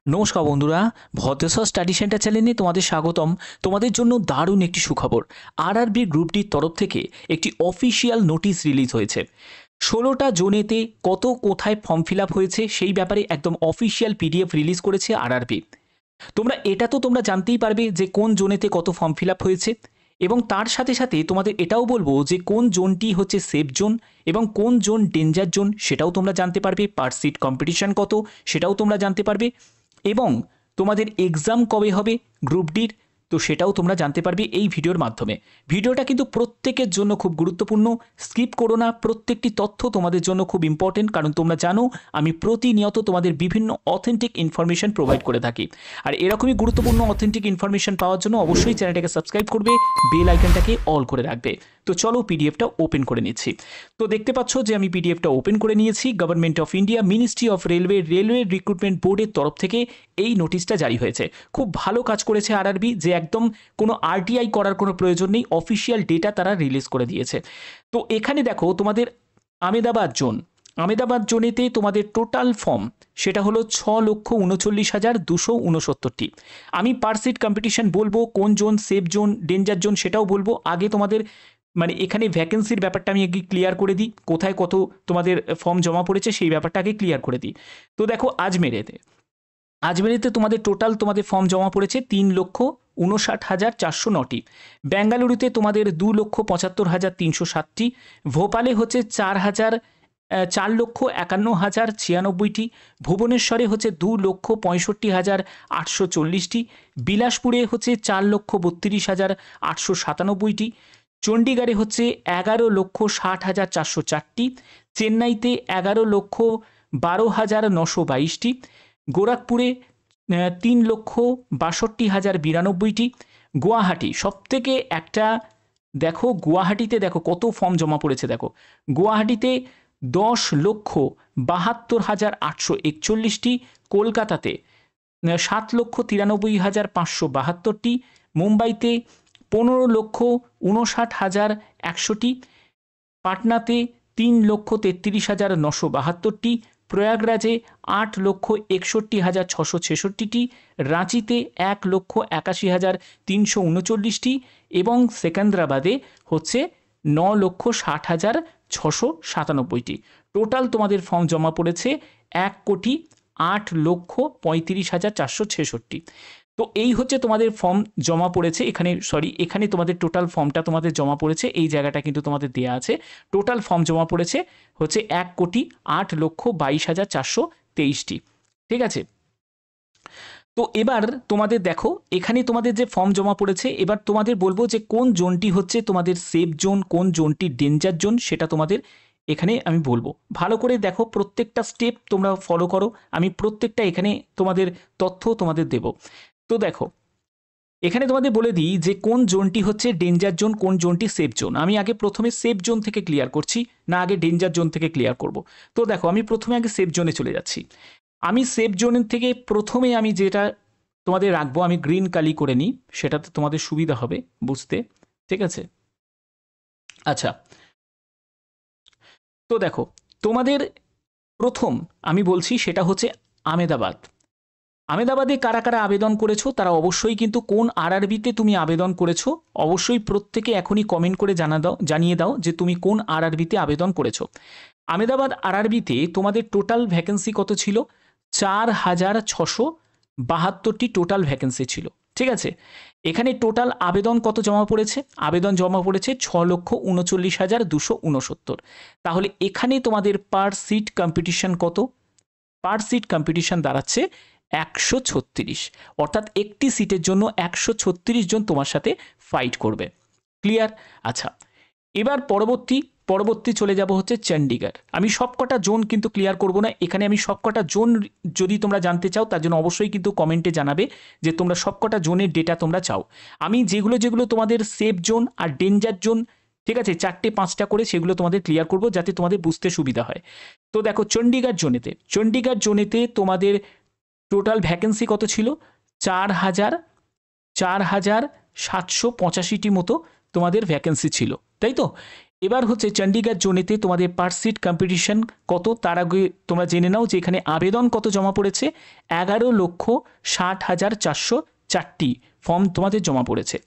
নমস্কার বন্ধুরা, Bhadreswar study centre চ্যানেলে তোমাদের স্বাগতম। তোমাদের জন্য দারুণ একটি সুখবর। আরআরবি গ্রুপ ডির তরফ থেকে একটি অফিসিয়াল নোটিশ রিলিজ হয়েছে। 16টা জোনেতে কত কোথায় ফর্ম ফিল আপ হয়েছে সেই ব্যাপারে একদম অফিসিয়াল পিডিএফ রিলিজ করেছে আরআরবি। এটা তো তোমরা জানতেই পারবে যে কোন জোনেতে কত ফর্ম ফিল আপ হয়েছে, এবং তার সাথে সাথে তোমাদের এটাও বলবো যে কোন জোনটি হচ্ছে সেফ জোন এবং কোন জোন ডেঞ্জার জোন সেটাও তোমরা জানতে পারবে। পার সিট কম্পিটিশন কত সেটাও তোমরা জানতে পারবে, এবং তোমাদের এক্সাম কবে হবে গ্রুপ ডির তো সেটাও তোমরা জানতে পারবে এই ভিডিওর মাধ্যমে। ভিডিওটা কিন্তু প্রত্যেকের জন্য খুব গুরুত্বপূর্ণ, স্কিপ করো না। প্রত্যেকটি তথ্য তোমাদের জন্য খুব ইম্পর্টেন্ট, কারণ তোমরা জানো আমি প্রতিনিয়ত তোমাদের বিভিন্ন অথেন্টিক ইনফরমেশন প্রোভাইড করে থাকি। আর এরকমই গুরুত্বপূর্ণ অথেন্টিক ইনফরমেশন পাওয়ার জন্য অবশ্যই চ্যানেলটাকে সাবস্ক্রাইব করবে, বেল আইকনটাকে অল করে রাখবে। তো চলো পিডিএফটা ওপেন করে নিচ্ছি। তো দেখতে পাচ্ছ যে আমি পিডিএফটা ওপেন করে নিয়েছি। Government of India, ministry of railway recruitment বোর্ডের তরফ থেকে এই নোটিশটা জারি হয়েছে। খুব ভালো কাজ করেছে আরআরবি, যে একদম কোনো আরটিআই করার কোনো প্রয়োজন নেই, অফিসিয়াল ডেটা তারা রিলিজ করে দিয়েছে। তো এখানে দেখো তোমাদের আমেদাবাদ জোনেতে তোমাদের টোটাল ফর্ম সেটা হলো 6,39,269টি। আমি পার সিট কম্পিটিশন বলবো, কোন zone safe zone danger zone সেটাও বলবো। আগে তোমাদের এখানে ভ্যাকেন্সির ব্যাপারটা আমি আগে ক্লিয়ার করে দিই, কোথায় কত তোমাদের ফর্ম জমা পড়েছে সেই ব্যাপারটা আগে ক্লিয়ার করে দিই। তো দেখো আজমেরেতে তোমাদের টোটাল তোমাদের ফর্ম জমা পড়েছে 3,59,409টি। বেঙ্গালুরুতে তোমাদের 2,75,307টি। ভোপালে হচ্ছে 4,51,096টি। ভুবনেশ্বরে হচ্ছে 2,65,840টি। বিলাসপুরে হচ্ছে 4,32,897টি। চণ্ডীগড়ে হচ্ছে 11,60,404টি। চেন্নাইতে 11,12,922টি। গোরখপুরে 3,62,092টি। গুয়াহাটি সবথেকে একটা, দেখো গুয়াহাটিতে দেখো কত ফর্ম জমা পড়েছে। দেখো গুয়াহাটিতে 10,72,841টি। কলকাতাতে 7,93,572টি। মুম্বাইতে 15,59,100টি। পাটনাতে 3,33,972টি। প্রয়াগরাজে 8,61,666টি। রাঁচিতে 1,81,339টি এবং সেকেন্দ্রাবাদে হচ্ছে 9,60,697টি। টোটাল তোমাদের ফর্ম জমা পড়েছে 1,08,35,466। তো এই হচ্ছে তোমাদের ফর্ম জমা পড়েছে। এখানে তোমাদের টোটাল ফর্মটা তোমাদের জমা পড়েছে, এই জায়গাটা কিন্তু তোমাদের দেওয়া আছে। টোটাল ফর্ম জমা পড়েছে হচ্ছে 1,08,22,423টি। ঠিক আছে, তো এবার তোমাদের দেখো এখানে তোমাদের যে ফর্ম জমা পড়েছে, এবার তোমাদের বলবো যে কোন জোনটি হচ্ছে তোমাদের সেফ জোন, কোন জোনটি ডেঞ্জার জোন সেটা তোমাদের এখানে আমি বলবো। ভালো করে দেখো, প্রত্যেকটা স্টেপ তোমরা ফলো করো, আমি প্রত্যেকটা এখানে তোমাদের তথ্য তোমাদের দেব। তো দেখো এখানে তোমাদের বলে দিই যে কোন জোনটি হচ্ছে ডেঞ্জার জোন, কোন জোনটি সেফ জোন। আমি আগে প্রথমে সেফ জোন থেকে ক্লিয়ার করছি, না আগে ডেঞ্জার জোন থেকে ক্লিয়ার করব। তো দেখো আমি প্রথমে আগে সেফ জোনে চলে যাচ্ছি। আমি সেফ জোনের থেকে প্রথমে আমি যেটা তোমাদের রাখবো, আমি গ্রিন কালি করে নিই, সেটাতে তোমাদের সুবিধা হবে বুঝতে। ঠিক আছে, আচ্ছা। তো দেখো তোমাদের প্রথম আমি বলছি সেটা হচ্ছে আমেদাবাদে কারা কারা আবেদন করেছো তারা অবশ্যই কিন্তু কোন আরআরবিতে তুমি আবেদন করেছো অবশ্যই প্রত্যেকে এখনই কমেন্ট করে জানিয়ে দাও যে তুমি কোন আরআরবিতে আবেদন করেছো। আমেদাবাদ আরআরবিতে তোমাদের টোটাল ভ্যাকেন্সি কত ছিল? 4,672টি টোটাল ভ্যাকেন্সি ছিল। ঠিক আছে, এখানে টোটাল আবেদন কত জমা পড়েছে? আবেদন জমা পড়েছে 6,39,269। তাহলে এখানে তোমাদের পার সিট কম্পিটিশন কত? পার সিট কম্পিটিশন দাঁড়াচ্ছে 136, অর্থাৎ একটি সিটের জন্য 136 জন তোমার সাথে ফাইট করবে। ক্লিয়ার? আচ্ছা, এবার পরবর্তী চলে যাব হচ্ছে চণ্ডীগড়। আমি সবকটা জোন কিন্তু ক্লিয়ার করব না, এখানে আমি সবকটা জোন যদি তোমরা জানতে চাও তার জন্য অবশ্যই কিন্তু কমেন্টে জানাবে যে তোমরা সবকটা জোনের ডেটা তোমরা চাও। আমি যেগুলো তোমাদের সেফ জোন আর ডেঞ্জার জোন, ঠিক আছে, 4-5টা করে সেগুলো তোমাদের ক্লিয়ার করব যাতে তোমাদের বুঝতে সুবিধা হয়। তো দেখো চণ্ডীগড় জোনেতে তোমাদের টোটাল ভ্যাকেন্সি কত ছিল? 4,785টি মতো তোমাদের ভ্যাকেন্সি ছিল, তাই তো? এবার হচ্ছে চণ্ডীগড় জোনেতে তোমাদের পার সিট কম্পিটিশন কত, তার আগে তোমরা জেনে নাও যে এখানে আবেদন কত জমা পড়েছে। 11,60,404টি ফর্ম তোমাদের জমা পড়েছে।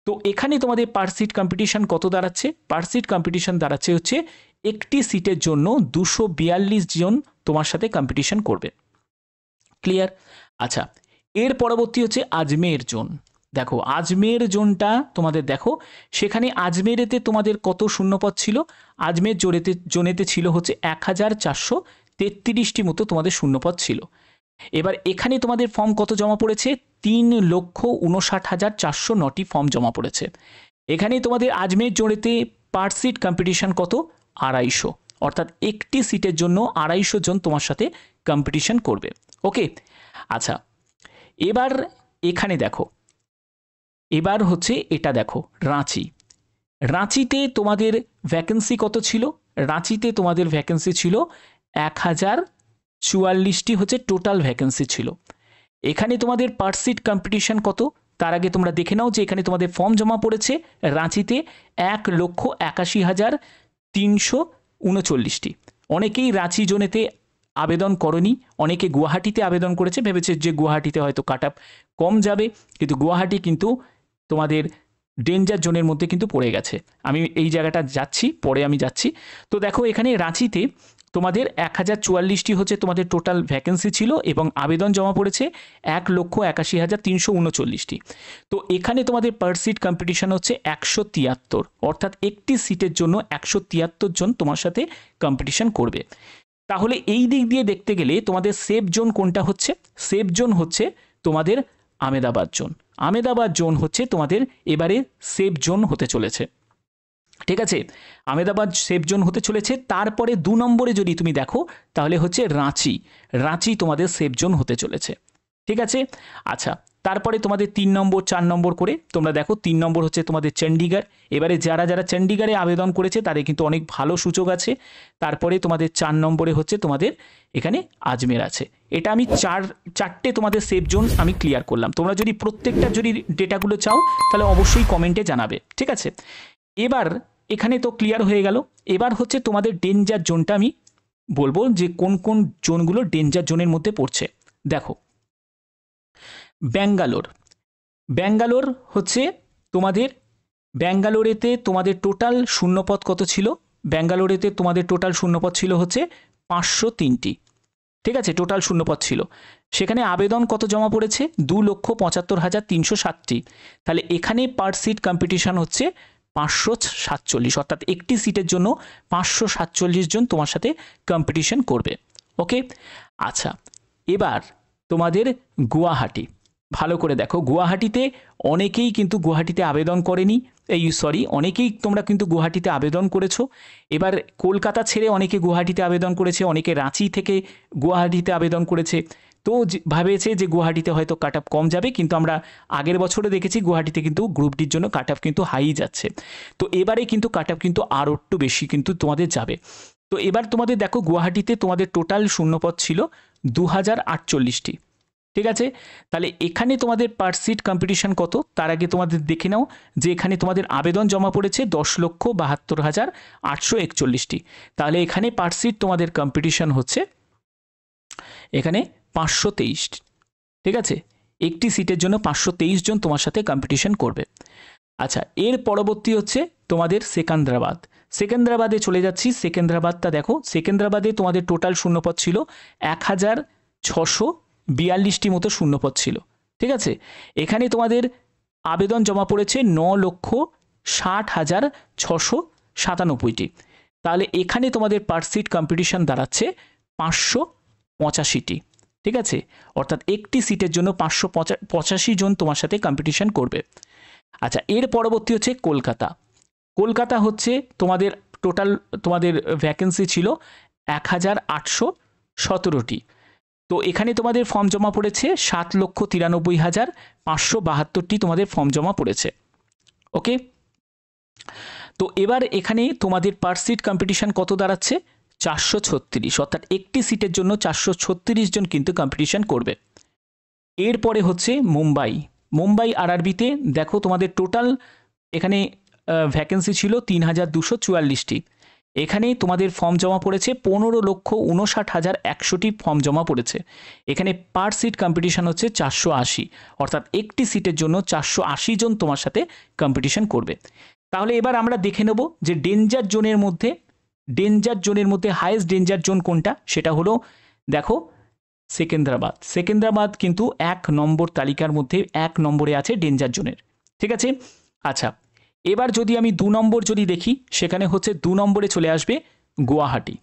তো এখানে তোমাদের পার সিট কম্পিটিশন কত দাঁড়াচ্ছে? পার সিট কম্পিটিশন দাঁড়াচ্ছে হচ্ছে একটি সিটের জন্য 242 জন তোমার সাথে কম্পিটিশন করবে। ক্লিয়ার? আচ্ছা, এর পরবর্তী হচ্ছে আজমের জোন। দেখো আজমের জোনটা তোমাদের দেখো, সেখানে আজমেরেতে তোমাদের কত শূন্যপদ ছিল? আজমের জোনেতে ছিল হচ্ছে 1433টি মতো তোমাদের শূন্যপদ ছিল। এবার এখানে তোমাদের ফর্ম কত জমা পড়েছে? 3,59,409টি ফর্ম জমা পড়েছে। এখানে তোমাদের আজমের জোনেতে পার সিট কম্পিটিশন কত? 250, অর্থাৎ একটি সিটের জন্য 250 জন তোমার সাথে কম্পিটিশন করবে। ওকে, আচ্ছা এবার এখানে দেখো, এবার হচ্ছে এটা দেখো রাঁচি। রাঁচিতে তোমাদের ভ্যাকেন্সি কত ছিল? রাঁচিতে তোমাদের ভ্যাকেন্সি ছিল 1044টি হচ্ছে টোটাল ভ্যাকেন্সি ছিল। এখানে তোমাদের পার সিট কম্পিটিশন কত? তার আগে তোমরা দেখে নাও যে এখানে তোমাদের ফর্ম জমা পড়েছে রাঁচিতে 1,81,339টি। অনেকেই রাঁচি জোনেতে আবেদন করনি, অনেকে গুয়াহাটিতে আবেদন করেছে, ভেবেছে যে গুয়াহাটিতে হয়তো কাট অফ কম যাবে, কিন্তু গুয়াহাটি কিন্তু তোমাদের ডেঞ্জার জোনের মধ্যে কিন্তু পড়ে গেছে। আমি এই জায়গাটা যাচ্ছি, পরে আমি যাচ্ছি। তো দেখো এখানে রাঁচিতে তোমাদের 1044টি হচ্ছে তোমাদের টোটাল ভ্যাকেন্সি ছিল এবং আবেদন জমা পড়েছে 1,81,339টি। তো এখানে তোমাদের পার সিট কম্পিটিশন হচ্ছে 173, অর্থাৎ একটি সিটের জন্য 173 জন তোমার সাথে কম্পিটিশন করবে। তাহলে এই দিক দিয়ে দেখতে গেলে তোমাদের সেফ জোন কোনটা হচ্ছে? সেফ জোন হচ্ছে তোমাদের আমেদাবাদ জোন। আমেদাবাদ জোন হচ্ছে তোমাদের এবারে সেফ জোন হতে চলেছে। ঠিক আছে, আমেদাবাদ সেফ জোন হতে চলেছে। তারপরে 2 নম্বরে যদি তুমি দেখো তাহলে হচ্ছে রাঁচি। রাঁচি তোমাদের সেফ জোন হতে চলেছে। ঠিক আছে, আচ্ছা তারপরে তোমাদের 3 নম্বর 4 নম্বর করে তোমরা দেখো। 3 নম্বর হচ্ছে তোমাদের চণ্ডীগড়। এবারে যারা যারা চণ্ডীগড়ে আবেদন করেছে তাদের কিন্তু অনেক ভালো সুযোগ আছে। তারপরে তোমাদের 4 নম্বরে হচ্ছে তোমাদের এখানে আজমের আছে। এটা আমি চারটে তোমাদের সেফ জোন আমি ক্লিয়ার করলাম। তোমরা যদি প্রত্যেকটা যদি ডেটাগুলো চাও তাহলে অবশ্যই কমেন্টে জানাবে। ঠিক আছে, এবার এখানে তো ক্লিয়ার হয়ে গেল। এবার হচ্ছে তোমাদের ডেঞ্জার জোনটা আমি বলবো যে কোন কোন জোনগুলো ডেঞ্জার জোনের মধ্যে পড়ছে। দেখো ব্যাঙ্গালোর। ব্যাঙ্গালোর হচ্ছে তোমাদের, ব্যাঙ্গালোরেতে তোমাদের টোটাল শূন্যপদ কত ছিল? ব্যাঙ্গালোরেতে তোমাদের টোটাল শূন্যপদ ছিল হচ্ছে 503টি। ঠিক আছে, টোটাল শূন্যপদ ছিল। সেখানে আবেদন কত জমা পড়েছে? 2,75,307টি। তাহলে এখানে পার সিট কম্পিটিশন হচ্ছে 547, অর্থাৎ একটি সিটের জন্য 547 জন তোমার সাথে কম্পিটিশন করবে। ওকে, আচ্ছা এবার তোমাদের গুয়াহাটি। ভালো করে দেখো, গুয়াহাটিতে অনেকেই কিন্তু গুয়াহাটিতে আবেদন করেনি, অনেকেই তোমরা কিন্তু গুয়াহাটিতে আবেদন করেছো। এবার কলকাতা ছেড়ে অনেকে গুয়াহাটিতে আবেদন করেছে, অনেকে রাঁচি থেকে গুয়াহাটিতে আবেদন করেছে। তো ভাবেছে যে গুয়াহাটিতে হয়তো কাট অফ কম যাবে, কিন্তু আমরা আগের বছরে দেখেছি গুয়াহাটিতে কিন্তু গ্রুপ ডির জন্য কাট অফ কিন্তু হাই যাচ্ছে। তো এবারে কিন্তু কাট অফ কিন্তু আরও একটু বেশি কিন্তু তোমাদের যাবে। তো এবার তোমাদের দেখো গুয়াহাটিতে তোমাদের টোটাল শূন্যপদ ছিল 2,048টি। ঠিক আছে, তাহলে এখানে তোমাদের পার সিট কম্পিটিশন কত? তার আগে তোমাদের দেখে নাও যে এখানে তোমাদের আবেদন জমা পড়েছে 10,72,841টি। তাহলে এখানে পার সিট তোমাদের কম্পিটিশন হচ্ছে এখানে 523। ঠিক আছে, একটি সিটের জন্য 523 জন তোমার সাথে কম্পিটিশন করবে। আচ্ছা, এর পরবর্তী হচ্ছে তোমাদের সেকেন্দ্রাবাদ। সেকেন্দ্রাবাদে চলে যাচ্ছি। সেকেন্দ্রাবাদটা দেখো, সেকেন্দ্রাবাদে তোমাদের টোটাল শূন্যপদ ছিল 1,642টি মতো শূন্যপদ ছিল। ঠিক আছে, এখানে তোমাদের আবেদন জমা পড়েছে 9,60,697টি। তাহলে এখানে তোমাদের পার সিট কম্পিটিশন দাঁড়াচ্ছে 585টি। ঠিক আছে, অর্থাৎ একটি সিটের জন্য 585 জন তোমার সাথে কম্পিটিশন করবে। আচ্ছা, এর পরবর্তী হচ্ছে কলকাতা। কলকাতা হচ্ছে তোমাদের টোটাল তোমাদের ভ্যাকেন্সি ছিল 1,817টি। তো এখানে তোমাদের ফর্ম জমা পড়েছে 7,93,572টি তোমাদের ফর্ম জমা পড়েছে। ওকে, তো এবার এখানে তোমাদের পার সিট কম্পিটিশন কত দাঁড়াচ্ছে? 436, অর্থাৎ একটি সিটের জন্য 436 জন কিন্তু কম্পিটিশন করবে। এরপরে হচ্ছে মুম্বাই। মুম্বাই আরআরবিতে দেখো তোমাদের টোটাল এখানে ভ্যাকেন্সি ছিল ৩,২৪৪টি। এখানে তোমাদের ফর্ম জমা পড়েছে ১৫,৫৯,১০০টি ফর্ম জমা পড়েছে। এখানে পার সিট কম্পিটিশান হচ্ছে 480, অর্থাৎ একটি সিটের জন্য 480 জন তোমার সাথে কম্পিটিশান করবে। তাহলে এবার আমরা দেখে নেব যে ডেঞ্জার জোনের মধ্যে হাইয়েস্ট ডেঞ্জার জোন কোনটা, সেটা হলো দেখো সেকেন্দ্রাবাদ কিন্তু 1 নম্বর তালিকার মধ্যে 1 নম্বরে আছে ডেঞ্জার জোনের। ঠিক আছে, আচ্ছা এবার যদি আমি 2 নম্বর যদি দেখি, সেখানে হচ্ছে 2 নম্বরে চলে আসবে গুয়াহাটি।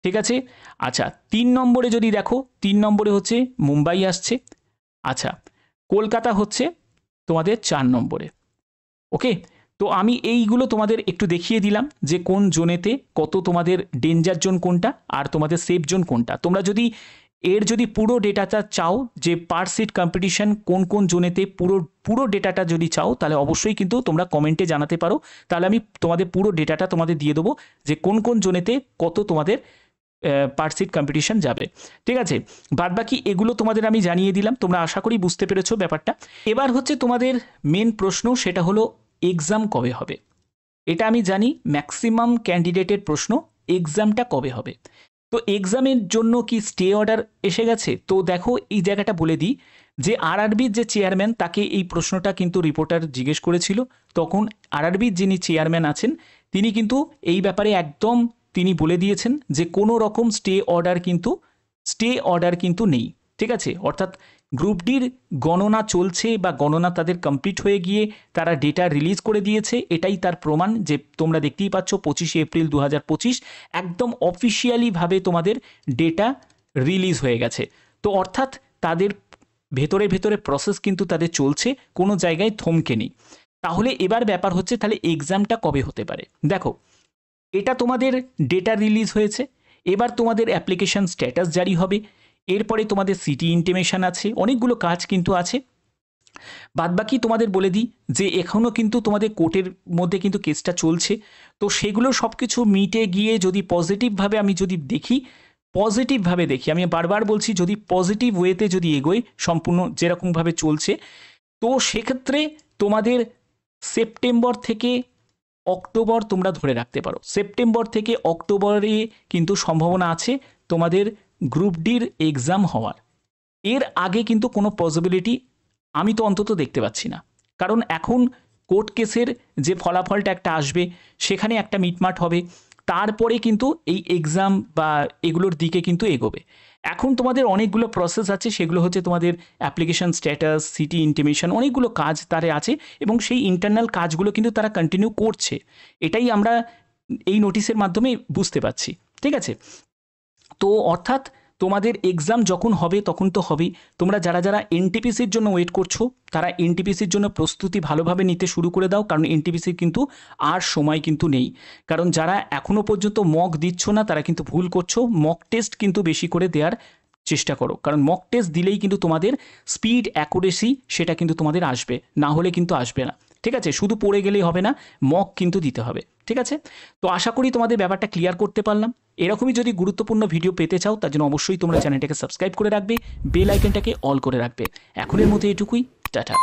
ঠিক আছে, আচ্ছা 3 নম্বরে যদি দেখো, 3 নম্বরে হচ্ছে মুম্বাই আসছে। আচ্ছা কলকাতা হচ্ছে তোমাদের 4 নম্বরে। ওকে, তো আমি এইগুলো তোমাদের একটু দেখিয়ে দিলাম যে কোন জোনেতে কত তোমাদের ডেঞ্জার জোন কোনটা আর তোমাদের সেফ জোন কোনটা। তোমরা যদি যদি পুরো ডেটাটা চাও যে পার সিট কম্পিটিশন কোন কোন জোনেতে পুরো ডেটাটা যদি চাও, তাহলে অবশ্যই কিন্তু তোমরা কমেন্টে জানাতে পারো, তাহলে আমি তোমাদের পুরো ডেটাটা তোমাদের দিয়ে দেবো যে কোন কোন জোনেতে কত তোমাদের পার সিট কম্পিটিশন যাবে। ঠিক আছে, বাদবাকি এগুলো তোমাদের আমি জানিয়ে দিলাম, তোমরা আশা করি বুঝতে পেরেছো ব্যাপারটা। এবার হচ্ছে তোমাদের মেন প্রশ্ন, সেটা হলো এক্সাম কবে হবে। এটা আমি জানি ম্যাক্সিমাম ক্যান্ডিডেটের প্রশ্ন, এক্সামটা কবে হবে। তো এক্সামের জন্য কি স্টে অর্ডার এসে গেছে? তো দেখো এই জায়গাটা বলে দিই যে আরআরবির যে চেয়ারম্যান, তাকে এই প্রশ্নটা কিন্তু রিপোর্টার জিজ্ঞেস করেছিল। তখন আরআরবির যিনি চেয়ারম্যান আছেন, তিনি কিন্তু এই ব্যাপারে একদম তিনি বলে দিয়েছেন যে কোনো রকম স্টে অর্ডার কিন্তু নেই। ঠিক আছে, অর্থাৎ গ্রুপ ডির গণনা চলছে বা গণনা তাদের কমপ্লিট হয়ে গিয়ে তারা ডেটা রিলিজ করে দিয়েছে, এটাই তার প্রমাণ যে তোমরা দেখতেই পাচ্ছ 25শে এপ্রিল 2025 একদম অফিসিয়ালিভাবে তোমাদের ডেটা রিলিজ হয়ে গেছে। তো অর্থাৎ তাদের ভেতরে প্রসেস কিন্তু তাদের চলছে, কোনো জায়গায় থমকে নেই। তাহলে এবার ব্যাপার হচ্ছে তাহলে এক্সামটা কবে হতে পারে। দেখো এটা তোমাদের ডেটা রিলিজ হয়েছে, এবার তোমাদের অ্যাপ্লিকেশন স্ট্যাটাস জারি হবে, এরপরে তোমাদের সিটি ইন্টিমেশন আছে, অনেকগুলো কাজ কিন্তু আছে। বাদবাকি তোমাদের বলে দিই যে এখনও কিন্তু তোমাদের কোর্টের মধ্যে কিন্তু কেসটা চলছে। তো সেগুলো সব কিছু মিটে গিয়ে যদি পজিটিভভাবে আমি দেখি, আমি বারবার বলছি যদি পজিটিভ ওয়েতে যদি এগোয় সম্পূর্ণ যেরকমভাবে চলছে, তো সেক্ষেত্রে তোমাদের সেপ্টেম্বর থেকে অক্টোবর তোমরা ধরে রাখতে পারো। সেপ্টেম্বর থেকে অক্টোবরে কিন্তু সম্ভাবনা আছে তোমাদের গ্রুপ ডির এক্সাম হওয়ার। এর আগে কিন্তু কোনো পসিবিলিটি আমি তো অন্তত দেখতে পাচ্ছি না, কারণ এখন কোর্ট কেসের যে ফলাফলটা একটা আসবে, সেখানে একটা মিটমাট হবে, তারপরে কিন্তু এই এক্সাম বা এগুলোর দিকে কিন্তু এগোবে। এখন তোমাদের অনেকগুলো প্রসেস আছে, সেগুলো হচ্ছে তোমাদের অ্যাপ্লিকেশন স্ট্যাটাস, সিটি ইন্টিমেশন, অনেকগুলো কাজ তারে আছে এবং সেই ইন্টারনাল কাজগুলো কিন্তু তারা কন্টিনিউ করছে, এটাই আমরা এই নোটিশের মাধ্যমে বুঝতে পারছি। ঠিক আছে, তো অর্থাৎ তোমাদের এক্সাম যখন হবে তখন তো হবেই। তোমরা যারা এনটিপিসির জন্য ওয়েট করছো, তারা এনটিপিসির জন্য প্রস্তুতি ভালোভাবে নিতে শুরু করে দাও, কারণ এনটিপিসির কিন্তু আর সময় কিন্তু নেই। কারণ যারা এখনও পর্যন্ত মক দিচ্ছ না, তারা কিন্তু ভুল করছো। মক টেস্ট কিন্তু বেশি করে দেওয়ার চেষ্টা করো, কারণ মক টেস্ট দিলেই কিন্তু তোমাদের স্পিড অ্যাকুরেসি সেটা কিন্তু তোমাদের আসবে, না হলে কিন্তু আসবে না। ঠিক আছে, শুধু পড়ে গেলেই হবে না, মক কিন্তু দিতে হবে। ঠিক আছে, তো আশা করি তোমাদের ব্যাপারটা ক্লিয়ার করতে পারলাম। এরকমই যদি গুরুত্বপূর্ণ ভিডিও পেতে চাও, তার জন্য অবশ্যই তোমরা চ্যানেলটাকে সাবস্ক্রাইব করে রাখবে, বেল আইকনটাকে অল করে রাখবে। এখনের মতো এটুকুই, টাটা।